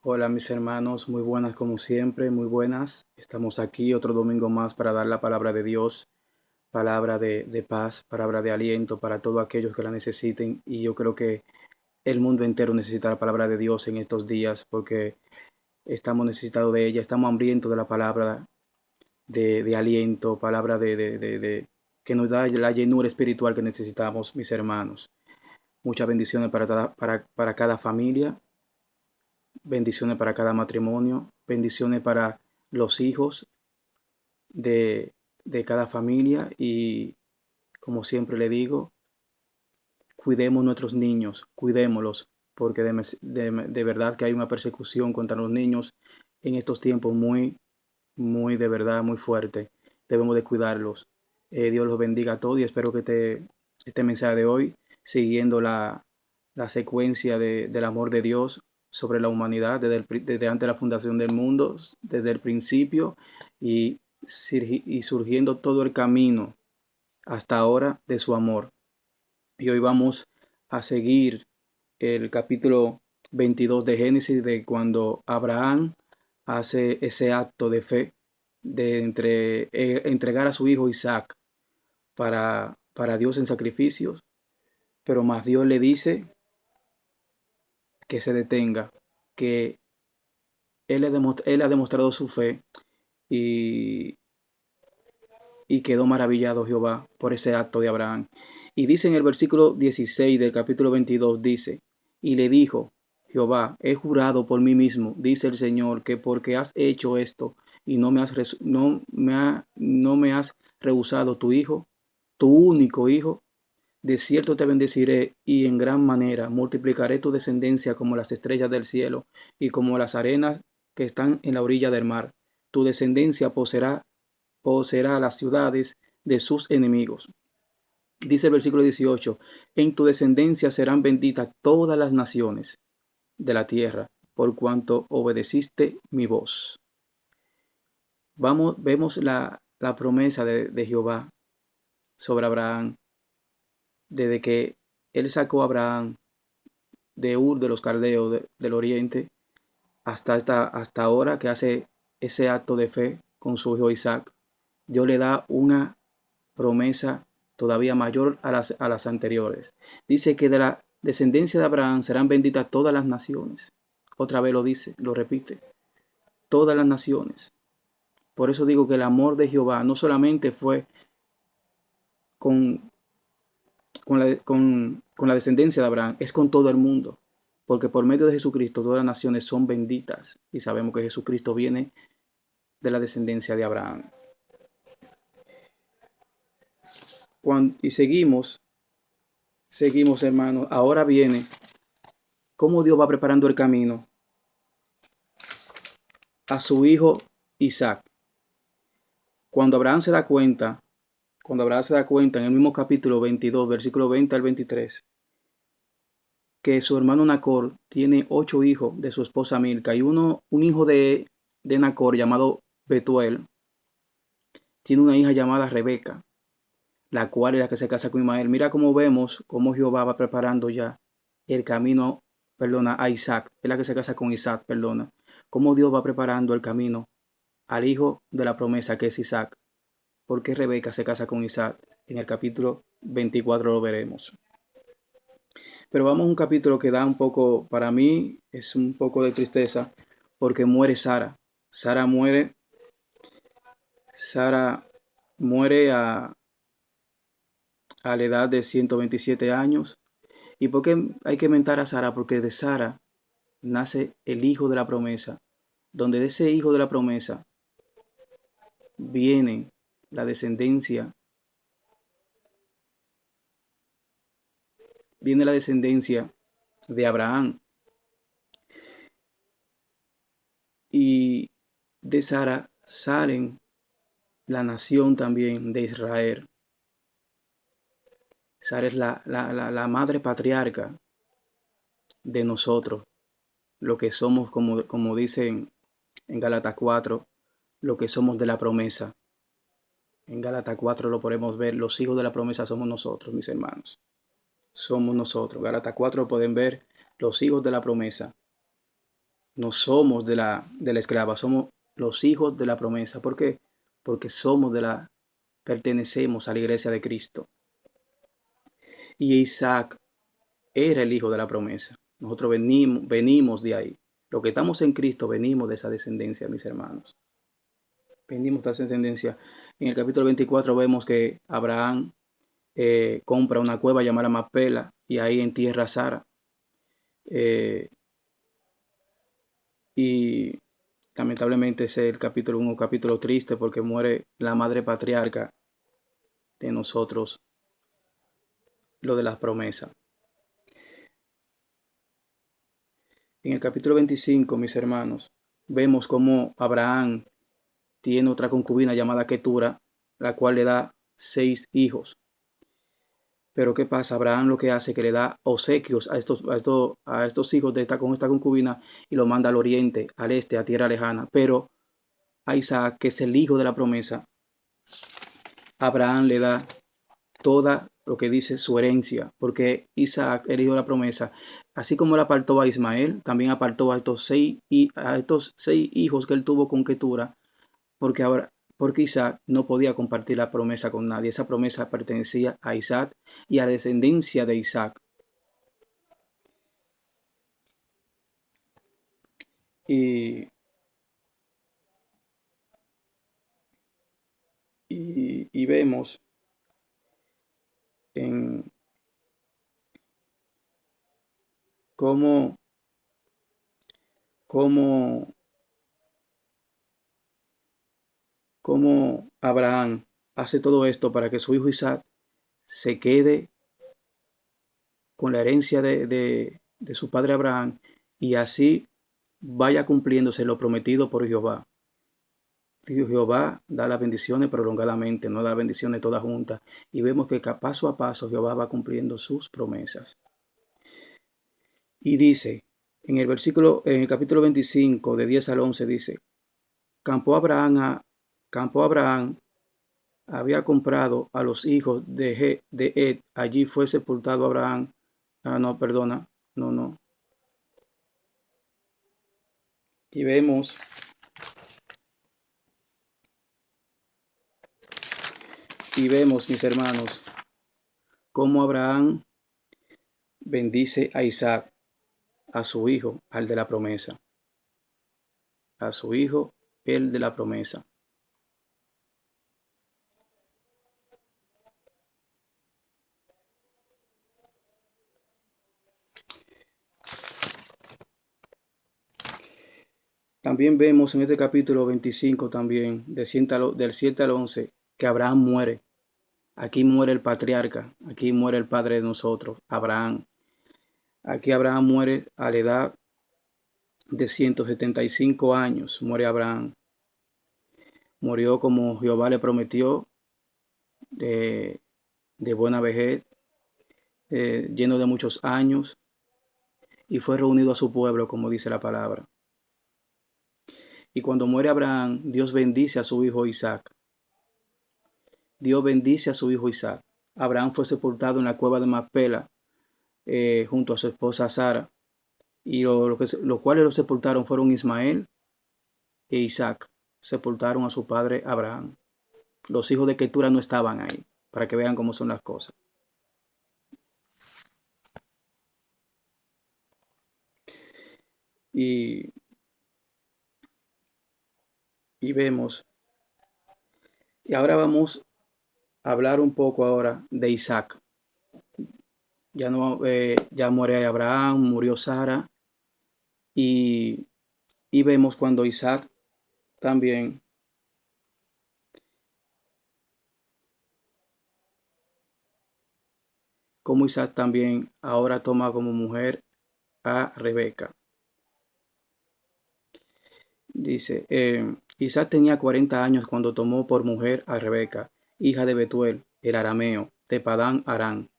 Hola mis hermanos, muy buenas como siempre, muy buenas. Estamos aquí otro domingo más para dar la palabra de Dios, palabra de paz, palabra de aliento para todos aquellos que la necesiten. Y yo creo que el mundo entero necesita la palabra de Dios en estos días porque estamos necesitados de ella, estamos hambrientos de la palabra de aliento, palabra que nos da la llenura espiritual que necesitamos, mis hermanos. Muchas bendiciones para cada familia, bendiciones para cada matrimonio, bendiciones para los hijos de, de cada familia y como siempre le digo, cuidemos nuestros niños, cuidémoslos, porque de verdad que hay una persecución contra los niños en estos tiempos muy de verdad, muy fuerte. Debemos de cuidarlos. Dios los bendiga a todos y espero que este mensaje de hoy, siguiendo la secuencia del amor de Dios sobre la humanidad desde antes de la fundación del mundo, desde el principio y, y surgiendo todo el camino hasta ahora de su amor. Y hoy vamos a seguir el capítulo 22 de Génesis, de cuando Abraham hace ese acto de fe de entregar a su hijo Isaac para Dios en sacrificios, pero más Dios le dice que se detenga, que él ha demostrado su fe y, y quedó maravillado Jehová por ese acto de Abraham. Y dice en el versículo 16 del capítulo 22, dice, y le dijo, Jehová, he jurado por mí mismo, dice el Señor, que porque has hecho esto y no me has rehusado tu hijo, tu único hijo, de cierto te bendeciré y en gran manera multiplicaré tu descendencia como las estrellas del cielo y como las arenas que están en la orilla del mar. Tu descendencia poseerá las ciudades de sus enemigos. Y dice el versículo 18, en tu descendencia serán benditas todas las naciones de la tierra, por cuanto obedeciste mi voz. Vemos la promesa de Jehová sobre Abraham, desde que él sacó a Abraham de Ur de los Caldeos del Oriente hasta ahora que hace ese acto de fe con su hijo Isaac. Dios le da una promesa todavía mayor a las anteriores. Dice que de la descendencia de Abraham serán benditas todas las naciones. Otra vez lo dice, lo repite, todas las naciones. Por eso digo que el amor de Jehová no solamente fue con, con la descendencia de Abraham, es con todo el mundo. Porque por medio de Jesucristo todas las naciones son benditas. Y sabemos que Jesucristo viene de la descendencia de Abraham. Y seguimos hermanos. Ahora viene cómo Dios va preparando el camino a su hijo Isaac. Cuando Abraham se da cuenta, cuando Abraham se da cuenta en el mismo capítulo 22, versículo 20 al 23, que su hermano Nacor tiene 8 hijos de su esposa Milca y un hijo de Nacor llamado Betuel tiene una hija llamada Rebeca, la cual es la que se casa con Ismael. Mira cómo vemos cómo Jehová va preparando ya el camino, perdona, a Isaac, es la que se casa con Isaac, perdona. Cómo Dios va preparando el camino al hijo de la promesa que es Isaac. ¿Por qué Rebeca se casa con Isaac? En el capítulo 24 lo veremos. Pero vamos a un capítulo que da un poco, para mí es un poco de tristeza, porque muere Sara. Sara muere, Sara muere a la edad de 127 años. ¿Y por qué hay que mentar a Sara? Porque de Sara nace el hijo de la promesa, donde de ese hijo de la promesa viene la descendencia, viene la descendencia de Abraham. Y de Sara salen la nación también de Israel. Sara es la madre patriarca de nosotros, lo que somos, como dicen en Gálatas 4, lo que somos de la promesa. En Gálatas 4 lo podemos ver, los hijos de la promesa somos nosotros, mis hermanos. Somos nosotros. Gálatas 4 pueden ver los hijos de la promesa. no somos de la esclava, somos los hijos de la promesa. ¿Por qué? Porque pertenecemos a la iglesia de Cristo. Y Isaac era el hijo de la promesa. Nosotros venimos de ahí. Los que estamos en Cristo venimos de esa descendencia, mis hermanos. Venimos de esa descendencia. En el capítulo 24 vemos que Abraham compra una cueva llamada Macpela y ahí entierra a Sara. Y lamentablemente ese es el capítulo 1, un capítulo triste porque muere la madre patriarca de nosotros, lo de las promesas. En el capítulo 25, mis hermanos, vemos cómo Abraham tiene otra concubina llamada Ketura, la cual le da 6 hijos. Pero ¿qué pasa? Abraham lo que hace es que le da obsequios a estos hijos con esta concubina y lo manda al oriente, al este, a tierra lejana. Pero a Isaac, que es el hijo de la promesa, Abraham le da toda lo que dice su herencia, porque Isaac, el hijo de la promesa, así como le apartó a Ismael, también apartó a estos seis hijos que él tuvo con Ketura, porque Isaac no podía compartir la promesa con nadie. Esa promesa pertenecía a Isaac y a la descendencia de Isaac. Y, y vemos en cómo, cómo, cómo Abraham hace todo esto para que su hijo Isaac se quede con la herencia de su padre Abraham y así vaya cumpliéndose lo prometido por Jehová. Jehová da las bendiciones prolongadamente, no da las bendiciones todas juntas. Y vemos que paso a paso Jehová va cumpliendo sus promesas. Y dice, en el capítulo 25, de 10 al 11, dice, campó Abraham, había comprado a los hijos de Ed, allí fue sepultado Abraham. No, perdona, no. Y vemos mis hermanos, cómo Abraham bendice a Isaac, a su hijo, al de la promesa, a su hijo, el de la promesa. También vemos en este capítulo 25 también, del 7 al 11, que Abraham muere. Aquí muere el patriarca, aquí muere el padre de nosotros, Abraham. Aquí Abraham muere a la edad de 175 años, muere Abraham. Murió como Jehová le prometió, de buena vejez, lleno de muchos años, y fue reunido a su pueblo, como dice la palabra. Y cuando muere Abraham, Dios bendice a su hijo Isaac. Dios bendice a su hijo Isaac. Abraham fue sepultado en la cueva de Macpela, junto a su esposa Sara. Y los cuales lo sepultaron fueron Ismael e Isaac. Sepultaron a su padre Abraham. Los hijos de Ketura no estaban ahí, para que vean cómo son las cosas. Y, y vemos, y ahora vamos a hablar un poco ahora de Isaac. Ya no, ya muere Abraham, murió Sara, y, y vemos cuando Isaac también como Isaac también ahora toma como mujer a Rebeca. Dice, Isaac tenía 40 años cuando tomó por mujer a Rebeca, hija de Betuel, el arameo, de Padán Aram,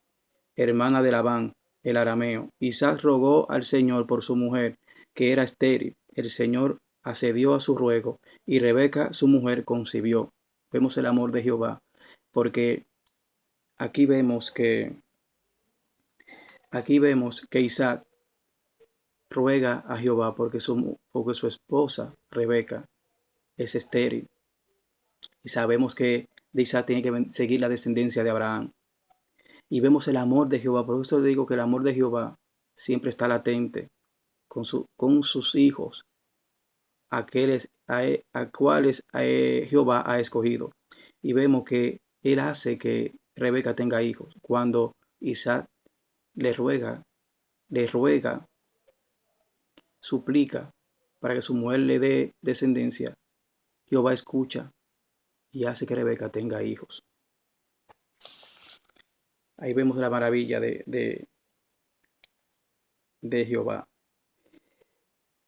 hermana de Labán, el arameo. Isaac rogó al Señor por su mujer, que era estéril. El Señor accedió a su ruego y Rebeca, su mujer, concibió. Vemos el amor de Jehová, porque aquí vemos que Isaac ruega a Jehová porque su esposa, Rebeca, es estéril. Y sabemos que de Isaac tiene que seguir la descendencia de Abraham. Y vemos el amor de Jehová. Por eso digo que el amor de Jehová siempre está latente con sus hijos, a cuales Jehová ha escogido. Y vemos que él hace que Rebeca tenga hijos. Cuando Isaac le ruega, suplica para que su mujer le dé descendencia, Jehová escucha y hace que Rebeca tenga hijos. Ahí vemos la maravilla de Jehová.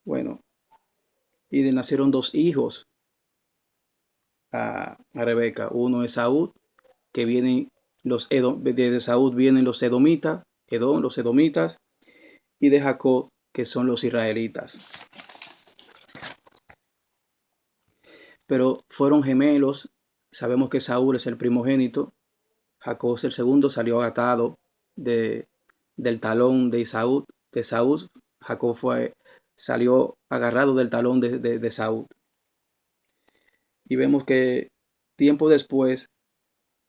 Bueno, y le nacieron dos hijos a Rebeca. Uno es Saúl, que vienen de Saúl vienen los edomitas, los edomitas, y de Jacob, que son los israelitas. Pero fueron gemelos. Sabemos que Saúl es el primogénito, Jacob es el segundo, salió atado del talón de Saúl. Jacob salió agarrado del talón de Saúl. Y vemos que tiempo después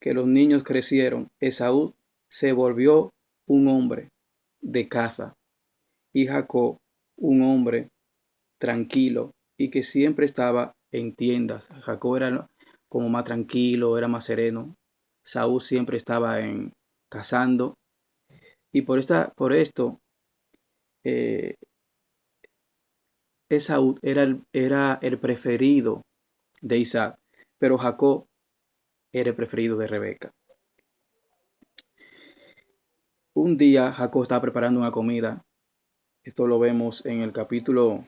que los niños crecieron, Esaú se volvió un hombre de caza y Jacob un hombre tranquilo y que siempre estaba en tiendas. Jacob era como más tranquilo, era más sereno. Saúl siempre estaba cazando y por esto eh, Esaú era el preferido de Isaac, pero Jacob era el preferido de Rebeca. Un día Jacob estaba preparando una comida. Esto lo vemos en el capítulo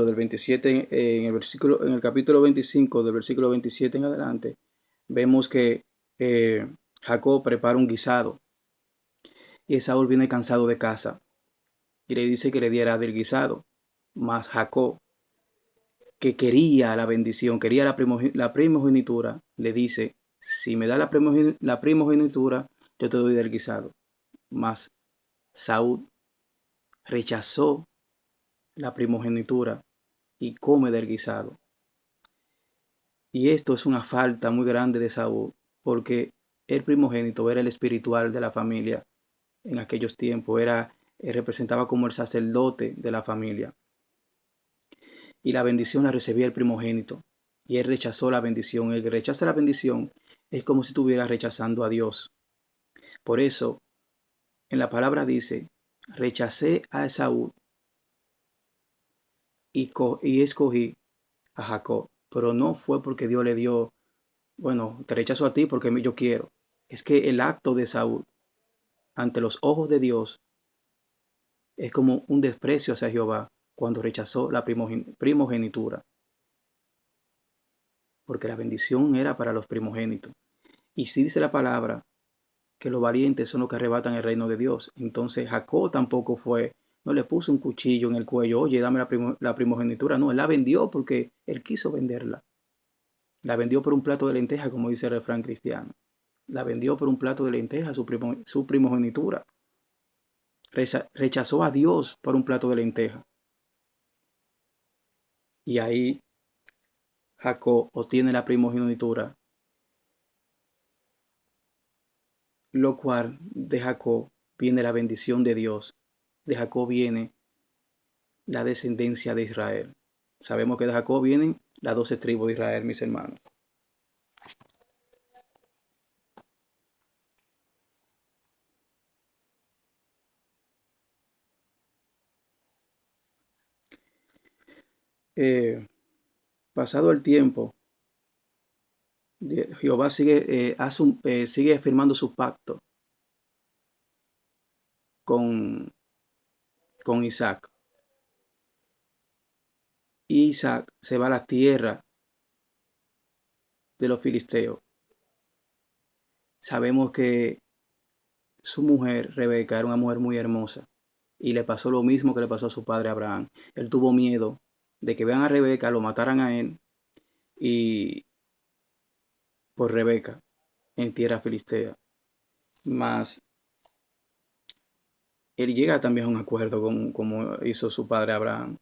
del 27, en el capítulo 25 del versículo 27 en adelante, vemos que Jacob prepara un guisado y Esaú viene cansado de casa y le dice que le diera del guisado. Mas Jacob, que quería la bendición, quería la primogenitura, le dice, si me da la primogenitura, yo te doy del guisado. Mas Saúl rechazó la primogenitura y come del guisado. Y esto es una falta muy grande de Saúl, porque el primogénito era el espiritual de la familia en aquellos tiempos, representaba como el sacerdote de la familia. Y la bendición la recibía el primogénito, y él rechazó la bendición. El que rechaza la bendición es como si estuviera rechazando a Dios. Por eso, en la palabra dice, rechacé a Esaú y escogí a Jacob, pero no fue porque Dios le dio, bueno, te rechazo a ti porque yo quiero. Es que el acto de Saúl ante los ojos de Dios es como un desprecio hacia Jehová cuando rechazó la primogenitura, porque la bendición era para los primogénitos. Y si dice la palabra que los valientes son los que arrebatan el reino de Dios, entonces Jacob tampoco no le puso un cuchillo en el cuello, oye, dame la primogenitura, no, él la vendió porque él quiso venderla. La vendió por un plato de lenteja, como dice el refrán cristiano. La vendió por un plato de lenteja, su primogenitura. Rechazó a Dios por un plato de lenteja. Y ahí Jacob obtiene la primogenitura, lo cual de Jacob viene la bendición de Dios. De Jacob viene la descendencia de Israel. Sabemos que de Jacob vienen las 12 tribus de Israel, mis hermanos. Eh, Pasado el tiempo, Jehová sigue firmando su pacto con, con Isaac. Isaac se va a la tierra de los filisteos. Sabemos que su mujer, Rebeca, era una mujer muy hermosa y le pasó lo mismo que le pasó a su padre Abraham. Él tuvo miedo de que vean a Rebeca, lo mataran a él y por Rebeca en tierra filistea. Mas él llega también a un acuerdo como hizo su padre Abraham.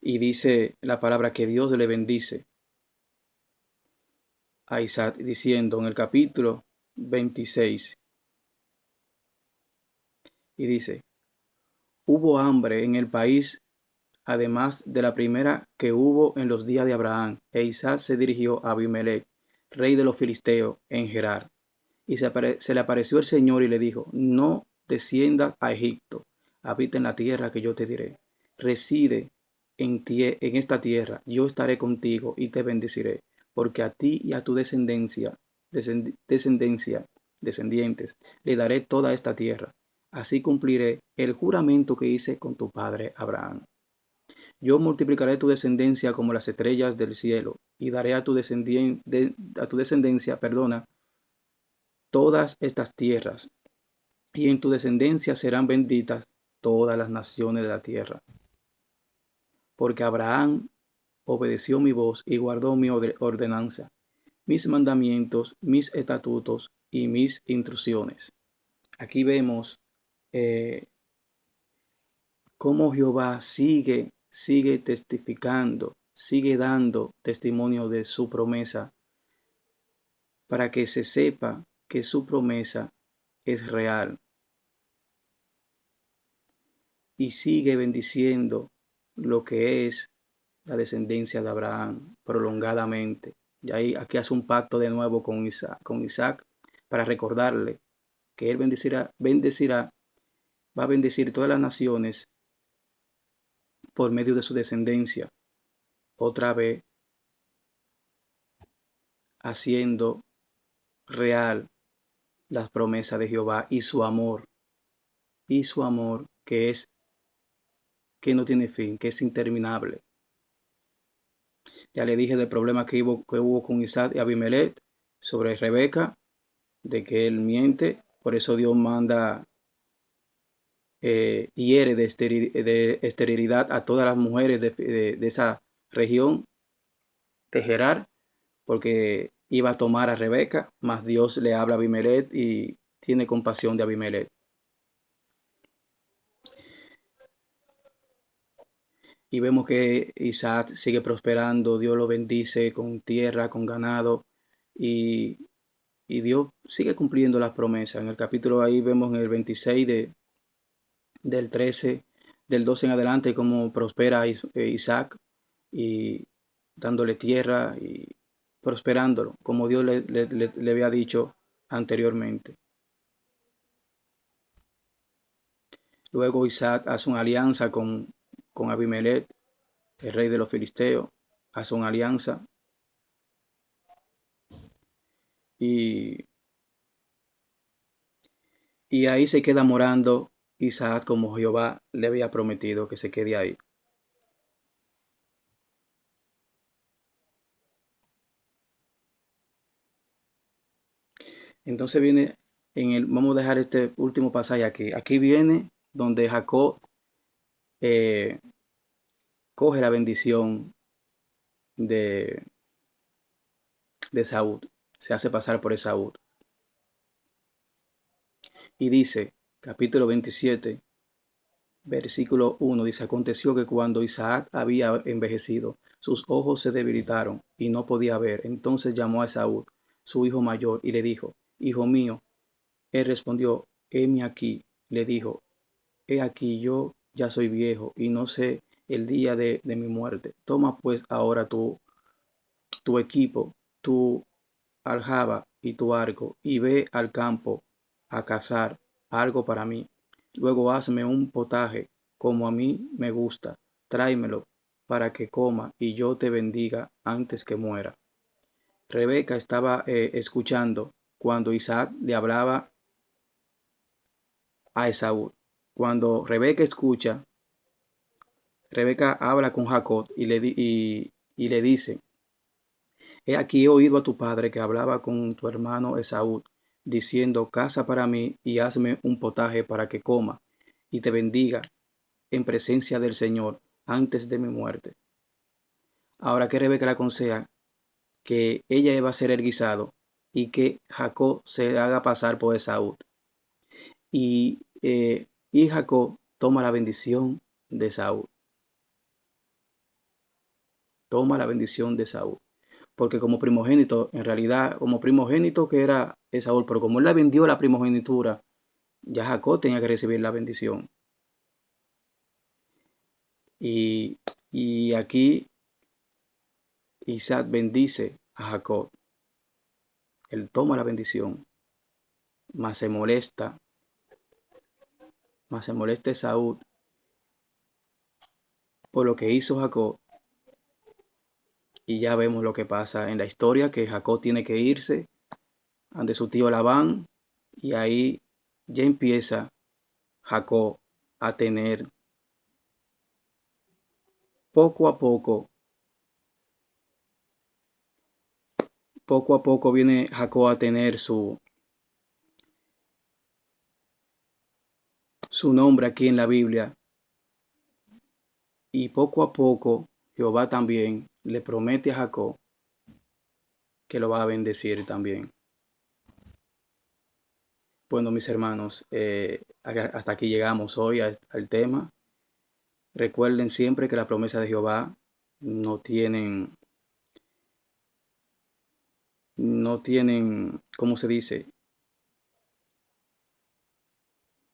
Y dice la palabra que Dios le bendice a Isaac, diciendo en el capítulo 26, y dice, hubo hambre en el país, además de la primera que hubo en los días de Abraham, e Isaac se dirigió a Abimelech, rey de los filisteos, en Gerar. Y se le apareció el Señor y le dijo, no desciendas a Egipto, habita en la tierra que yo te diré. Reside en esta tierra, yo estaré contigo y te bendeciré, porque a ti y a tu descendientes, le daré toda esta tierra. Así cumpliré el juramento que hice con tu padre Abraham. Yo multiplicaré tu descendencia como las estrellas del cielo, y daré a tu descendencia, todas estas tierras, y en tu descendencia serán benditas todas las naciones de la tierra. Porque Abraham obedeció mi voz y guardó mi ordenanza, mis mandamientos, mis estatutos y mis instrucciones. Aquí vemos eh, cómo Jehová sigue testificando, sigue dando testimonio de su promesa, para que se sepa que su promesa es real, y sigue bendiciendo lo que es la descendencia de Abraham prolongadamente. Y ahí aquí hace un pacto de nuevo con Isaac para recordarle que él va a bendecir todas las naciones por medio de su descendencia, otra vez haciendo real las promesas de Jehová y su amor que no tiene fin, que es interminable. Ya le dije del problema que hubo con Isaac y Abimelech sobre Rebeca, de que él miente, por eso Dios manda hiere de esterilidad a todas las mujeres de esa región de Gerar, porque iba a tomar a Rebeca, mas Dios le habla a Abimelech y tiene compasión de Abimelech. Y vemos que Isaac sigue prosperando, Dios lo bendice con tierra, con ganado, y, y Dios sigue cumpliendo las promesas. En el capítulo ahí vemos en el 26 del 13, del 12 en adelante, cómo prospera Isaac y dándole tierra y prosperándolo, como Dios le había dicho anteriormente. Luego Isaac hace una alianza con Abimelech, el rey de los filisteos, hace una alianza y, y ahí se queda morando Isaac como Jehová le había prometido que se quede ahí. Entonces viene vamos a dejar este último pasaje aquí. Aquí viene donde Jacob eh, coge la bendición de, de Saúl, se hace pasar por Esaú. Y dice, capítulo 27, versículo 1, dice, aconteció que cuando Isaac había envejecido, sus ojos se debilitaron y no podía ver. Entonces llamó a Esaú, su hijo mayor, y le dijo, hijo mío. Él respondió, heme aquí. Le dijo, he aquí yo ya soy viejo y no sé el día de mi muerte. Toma pues ahora tu equipo, tu aljaba y tu arco, y ve al campo a cazar algo para mí. Luego hazme un potaje como a mí me gusta, tráemelo para que coma y yo te bendiga antes que muera. Rebeca estaba escuchando cuando Isaac le hablaba a Esaú. Cuando Rebeca escucha, Rebeca habla con Jacob y le dice, he aquí he oído a tu padre que hablaba con tu hermano Esaú, diciendo, caza para mí y hazme un potaje para que coma y te bendiga en presencia del Señor antes de mi muerte. Ahora que Rebeca le aconseja que ella va a ser el guisado y que Jacob se haga pasar por Esaú. Y Jacob toma la bendición de Esaú. Toma la bendición de Esaú. Porque como primogénito, en realidad, como primogénito que era Esaú, pero como él le vendió la primogenitura, ya Jacob tenía que recibir la bendición. Y aquí Isaac bendice a Jacob. Él toma la bendición, mas se molesta Esaú por lo que hizo Jacob. Y ya vemos lo que pasa en la historia, que Jacob tiene que irse ante su tío Labán, y ahí ya empieza Jacob a tener poco a poco viene Jacob a tener su nombre aquí en la Biblia, y poco a poco Jehová también le promete a Jacob que lo va a bendecir también. Bueno, mis hermanos, hasta aquí llegamos hoy al tema. Recuerden siempre que la promesa de Jehová no tienen, ¿cómo se dice?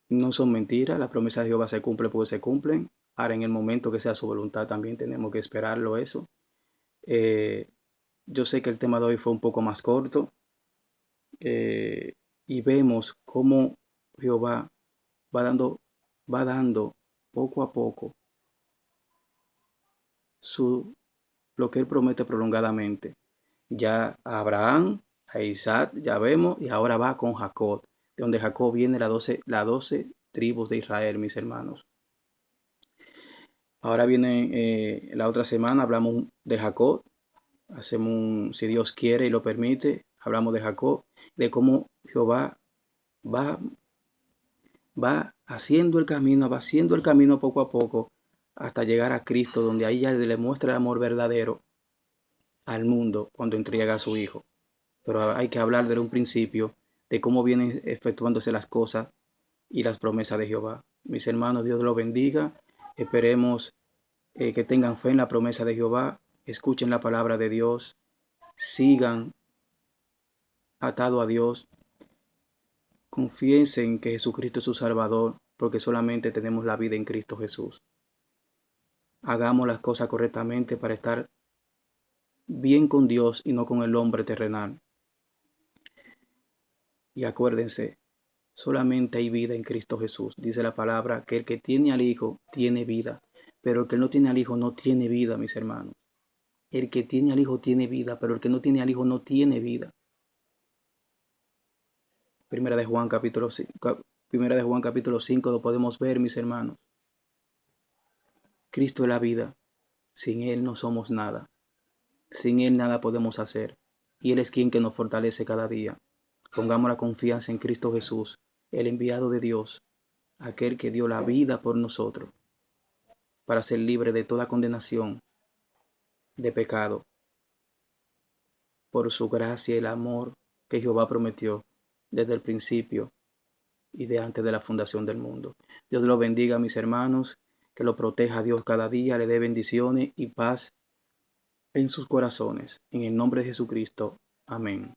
No son mentiras. Las promesas de Jehová se cumplen porque se cumplen. Ahora, en el momento que sea su voluntad, también tenemos que esperarlo eso. Eh, yo sé que el tema de hoy fue un poco más corto, y vemos cómo Jehová va dando, va dando poco a poco lo que él promete prolongadamente. Ya a Abraham, a Isaac, ya vemos, y ahora va con Jacob, de donde Jacob viene las 12 tribus de Israel, mis hermanos. Ahora viene la otra semana, hablamos de Jacob, si Dios quiere y lo permite, hablamos de Jacob, de cómo Jehová va, va haciendo el camino poco a poco hasta llegar a Cristo, donde ahí ya le muestra el amor verdadero al mundo cuando entrega a su Hijo. Pero hay que hablar desde un principio de cómo vienen efectuándose las cosas y las promesas de Jehová. Mis hermanos, Dios los bendiga. Esperemos que tengan fe en la promesa de Jehová, escuchen la palabra de Dios, sigan atado a Dios, confiesen en que Jesucristo es su Salvador, porque solamente tenemos la vida en Cristo Jesús. Hagamos las cosas correctamente para estar bien con Dios y no con el hombre terrenal. Y acuérdense, solamente hay vida en Cristo Jesús. Dice la palabra que el que tiene al Hijo tiene vida, pero el que no tiene al Hijo no tiene vida, mis hermanos. El que tiene al Hijo tiene vida, pero el que no tiene al Hijo no tiene vida. Primera de Juan capítulo 5 lo podemos ver, mis hermanos. Cristo es la vida. Sin Él no somos nada. Sin Él nada podemos hacer. Y Él es quien que nos fortalece cada día. Pongamos la confianza en Cristo Jesús, el enviado de Dios, aquel que dio la vida por nosotros, para ser libre de toda condenación de pecado, por su gracia y el amor que Jehová prometió desde el principio y de antes de la fundación del mundo. Dios lo bendiga, mis hermanos, que lo proteja a Dios cada día, le dé bendiciones y paz en sus corazones. En el nombre de Jesucristo. Amén.